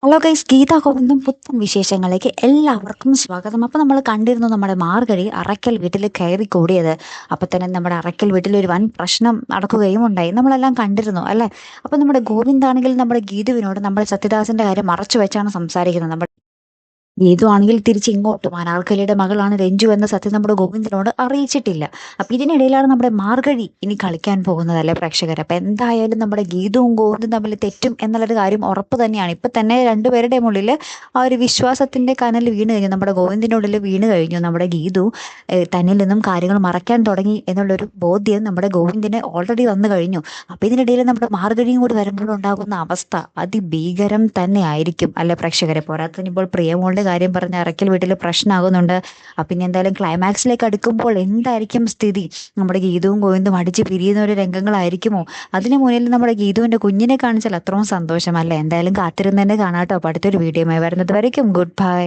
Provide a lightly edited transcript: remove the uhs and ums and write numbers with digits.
Hello guys, Gita ഗോവിന്ദം പുത്തൻ വിശേഷങ്ങളിലേക്ക് എല്ലാവർക്കും സ്വാഗതം. അപ്പോൾ നമ്മൾ കണ്ടിരുന്നു നമ്മുടെ മാർഗഴി അറയ്ക്കൽ വീട്ടിൽ കയറി കൂടിയത്. അപ്പോൾ തന്നെ നമ്മുടെ അറയ്ക്കൽ വീട്ടിൽ ഒരു വൻ പ്രശ്നം നടക്കുകയും ഉണ്ടായി. നമ്മളെല്ലാം കണ്ടിരുന്നു അല്ലേ? അപ്പോൾ നമ്മുടെ ഗോവിന്ദാണെങ്കിൽ നമ്മുടെ ഗീതുവിനോട് നമ്മൾ സത്യദാസിന്റെ കാര്യം മറച്ചു വെച്ചാണ് സംസാരിക്കുന്നത്. ഗീതു ആണെങ്കിൽ തിരിച്ച് ഇങ്ങോട്ടും അനാർക്കലിയുടെ മകളാണ് രഞ്ജു എന്ന സത്യം നമ്മുടെ ഗോവിന്ദനോട് അറിയിച്ചിട്ടില്ല. അപ്പൊ ഇതിനിടയിലാണ് നമ്മുടെ മാർഗഴി ഇനി കളിക്കാൻ പോകുന്നതല്ലേ പ്രേക്ഷകർ. അപ്പൊ എന്തായാലും നമ്മുടെ ഗീതുവും ഗോവിന്ദും തമ്മിൽ തെറ്റും എന്നുള്ളൊരു കാര്യം ഉറപ്പ് തന്നെയാണ്. ഇപ്പൊ തന്നെ രണ്ടുപേരുടെയും ഉള്ളിൽ ആ ഒരു വിശ്വാസത്തിന്റെ കനൽ വീണ് കഴിഞ്ഞു. നമ്മുടെ ഗോവിന്ദിന്റെ ഉള്ളിൽ വീണ് കഴിഞ്ഞു. നമ്മുടെ ഗീതു തന്നിൽ നിന്നും കാര്യങ്ങൾ മറയ്ക്കാൻ തുടങ്ങി എന്നുള്ളൊരു ബോധ്യം നമ്മുടെ ഗോവിന്ദിന് ഓൾറെഡി വന്നു കഴിഞ്ഞു. അപ്പൊ ഇതിനിടയിൽ നമ്മുടെ മാർഗഴിയും കൂടി വരുമ്പോഴുണ്ടാകുന്ന അവസ്ഥ അതിഭീകരം തന്നെ ആയിരിക്കും അല്ലെ പ്രേക്ഷകരെ. പോരാത്തതിന് ഇപ്പോൾ പ്രിയമോളുടെ കാര്യം പറഞ്ഞ അറയ്ക്കൽ വീട്ടിൽ പ്രശ്നമാകുന്നുണ്ട്. പിന്നെ എന്തായാലും ക്ലൈമാക്സിലേക്ക് അടുക്കുമ്പോൾ എന്തായിരിക്കും സ്ഥിതി? നമ്മുടെ ഗീതവും ഗോവിന്ദും അടിച്ച് പിരിയുന്ന ഒരു രംഗങ്ങളായിരിക്കുമോ? അതിനു മുന്നിൽ നമ്മുടെ ഗീതുവിന്റെ കുഞ്ഞിനെ കാണിച്ചാൽ അത്രയും സന്തോഷമല്ലേ. എന്തായാലും കാത്തിരുന്ന് തന്നെ കാണാട്ടോ. അപ്പോൾ അടുത്തൊരു വീഡിയോയുമായി വരുന്നത് വരയ്ക്കും ഗുഡ് ബൈ.